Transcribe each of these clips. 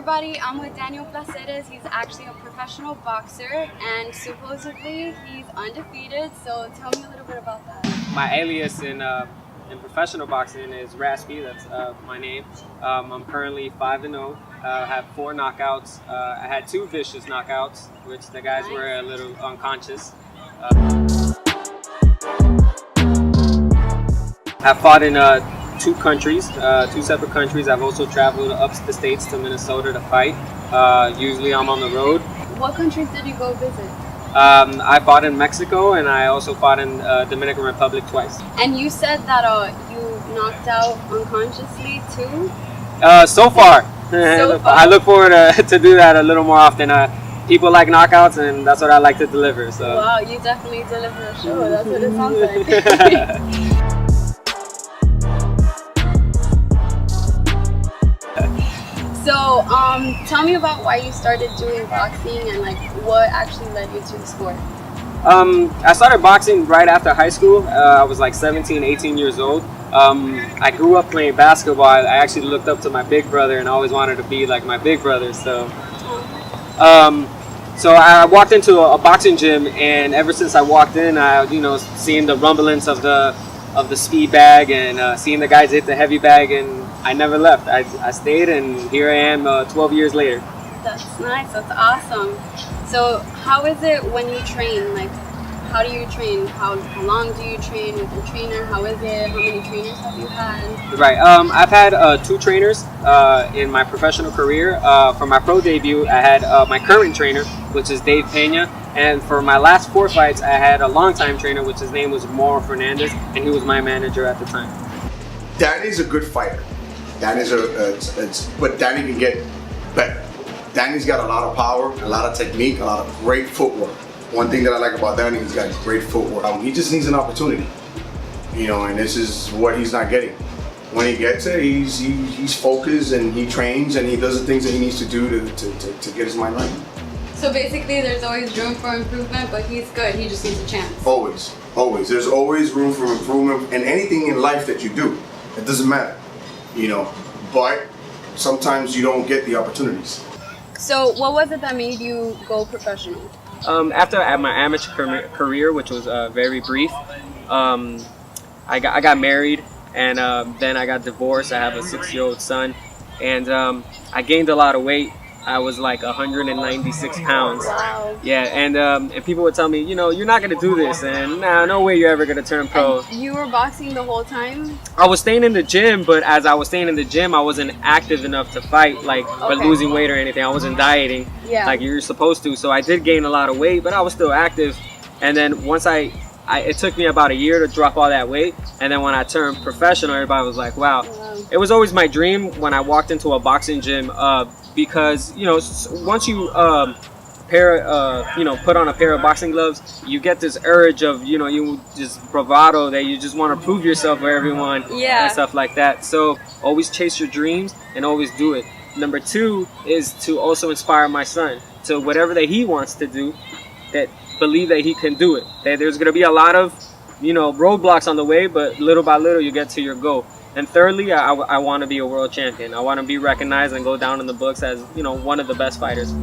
everybody, I'm with Daniel Placeres. He's actually a professional boxer and supposedly he's undefeated, so tell me a little bit about that. My alias in professional boxing is Raspy, that's my name. I'm currently 5-0, I have 4 knockouts. I had 2 vicious knockouts, which the guys were a little unconscious. I've fought in 2 countries, 2 separate countries. I've also traveled up the states to Minnesota to fight. Usually I'm on the road. What countries did you go visit? I fought in Mexico and I also fought in Dominican Republic twice. And you said that you knocked out unconsciously too? So far. So far. I look forward to do that a little more often. People like knockouts and that's what I like to deliver. So. Wow, you definitely deliver a show. That's what it sounds like. So, tell me about why you started doing boxing and like what actually led you to the sport. I started boxing right after high school. I was like 17, 18 years old. I grew up playing basketball. I actually looked up to my big brother and always wanted to be like my big brother. So, so I walked into a boxing gym, and ever since I walked in, seeing the rumblings of the speed bag and seeing the guys hit the heavy bag, and I never left. I stayed, and here I am 12 years later. That's nice. That's awesome. So how is it when you train? Like, how do you train? How long do you train with your trainer? How is it? How many trainers have you had? Right. I've had 2 trainers in my professional career. For my pro debut, I had my current trainer, which is Dave Pena. And for my last 4 fights, I had a longtime trainer, which his name was Mauro Fernandez, and he was my manager at the time. Danny's a good fighter. Danny's but Danny can get better. Danny's got a lot of power, a lot of technique, a lot of great footwork. One thing that I like about Danny, he's got great footwork. He just needs an opportunity, and this is what he's not getting. When he gets it, he's focused and he trains and he does the things that he needs to do to get his mind right. So basically, there's always room for improvement, but he's good. He just needs a chance. Always, always. There's always room for improvement in anything in life that you do. It doesn't matter, but sometimes you don't get the opportunities. So what was it that made you go professional? After my amateur career, which was very brief, I got married, and then I got divorced. I have a 6-year-old son, and I gained a lot of weight. I was like 196 pounds. Wow. Yeah, and people would tell me, you're not gonna do this, and no way you're ever gonna turn pro. And you were boxing the whole time? I was staying in the gym, but as I was staying in the gym, I wasn't active enough to fight, or losing weight or anything. I wasn't dieting like you're supposed to. So I did gain a lot of weight, but I was still active. And then once it took me about a year to drop all that weight. And then when I turned professional, everybody was like, wow. It was always my dream when I walked into a boxing gym, because once you put on a pair of boxing gloves, you get this urge of you just bravado that you just want to prove yourself for everyone and stuff like that. So always chase your dreams and always do it. Number 2 is to also inspire my son to whatever that he wants to do, that believe that he can do it. That there's going to be a lot of roadblocks on the way, but little by little you get to your goal. And thirdly, I want to be a world champion. I want to be recognized and go down in the books as one of the best fighters.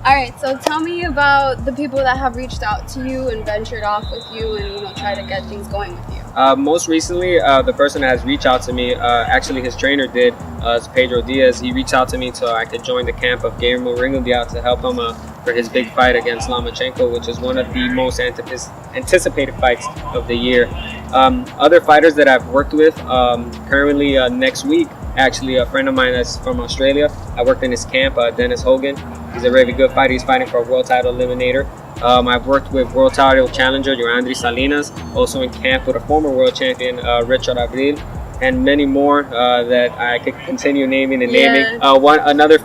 Alright, so tell me about the people that have reached out to you and ventured off with you and try to get things going with you. Most recently, the person that has reached out to me, actually his trainer did, is Pedro Diaz. He reached out to me so I could join the camp of Guillermo Ringondia to help him for his big fight against Lomachenko, which is one of the most anticipated fights of the year. Other fighters that I've worked with, currently next week, actually a friend of mine that's from Australia, I worked in his camp, Dennis Hogan. He's a really good fighter. He's fighting for a world title eliminator. I've worked with world title challenger Joandri Salinas, also in camp with a former world champion, Richard Abril, and many more that I could continue naming and naming. Another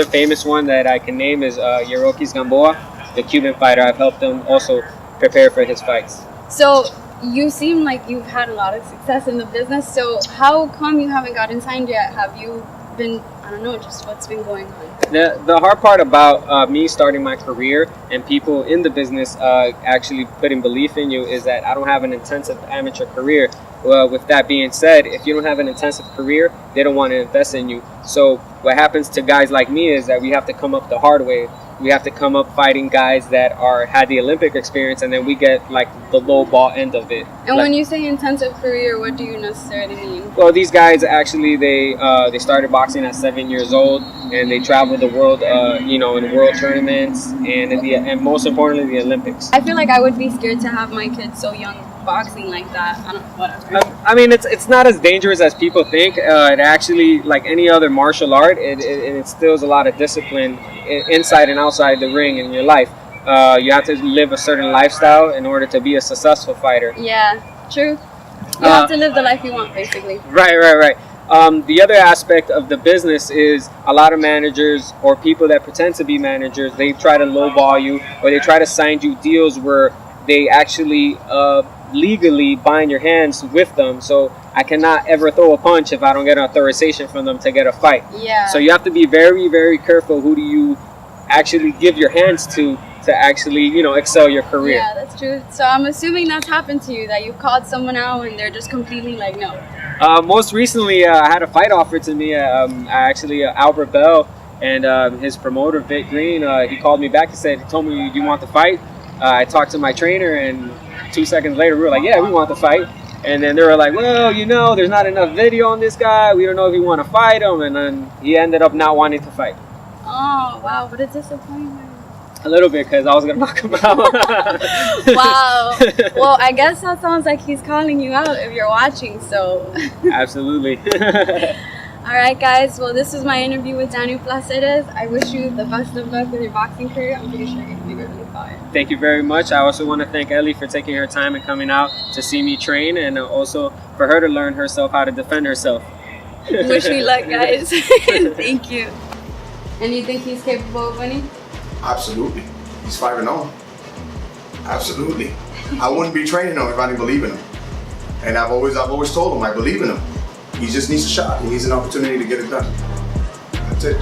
famous one that I can name is Yerokis Gamboa, the Cuban fighter. I've helped him also prepare for his fights. So you seem like you've had a lot of success in the business. So how come you haven't gotten signed yet? Have you been I don't know, just what's been going on. The hard part about me starting my career and people in the business actually putting belief in you is that I don't have an intensive amateur career. Well, with that being said, if you don't have an intensive career, they don't want to invest in you. So what happens to guys like me is that we have to come up the hard way. We have to come up fighting guys that had the Olympic experience, and then we get like the low ball end of it. And like, when you say intensive career, what do you necessarily mean? well, these guys actually they started boxing at 7 years old, and they traveled the world, in world tournaments and most importantly the Olympics. I feel like I would be scared to have my kids so young boxing like that. I don't know, whatever. I mean, it's not as dangerous as people think. It actually, like any other martial art, it instills a lot of discipline inside and outside the ring in your life. You have to live a certain lifestyle in order to be a successful fighter. Yeah, true. You have to live the life you want, basically. Right. The other aspect of the business is a lot of managers or people that pretend to be managers, they try to lowball you, or they try to sign you deals where they actually legally bind your hands with them. So I cannot ever throw a punch if I don't get an authorization from them to get a fight. Yeah. So you have to be very, very careful who do you actually give your hands to actually, excel your career. Yeah, that's true. So I'm assuming that's happened to you, that you called someone out and they're just completely like, no. Most recently, I had a fight offered to me. Albert Bell and his promoter, Vic Green, he called me back and he told me, do you want the fight? I talked to my trainer, and 2 seconds later, we were like, yeah, we want the fight. And then they were like, well, there's not enough video on this guy. We don't know if you want to fight him. And then he ended up not wanting to fight. Oh, wow. What a disappointment. A little bit, because I was going to knock him out. Wow. Well, I guess that sounds like he's calling you out if you're watching, so. Absolutely. All right, guys. Well, this was my interview with Daniel Placeres. I wish you the best of luck with your boxing career. I'm pretty sure you're going to be really fine. Thank you very much. I also want to thank Ellie for taking her time and coming out to see me train, and also for her to learn herself how to defend herself. Wish me luck, guys. Thank you. And you think he's capable of winning? Absolutely. He's 5-0. Absolutely. I wouldn't be training him if I didn't believe in him. And I've always told him I believe in him. He just needs a shot. He needs an opportunity to get it done. That's it.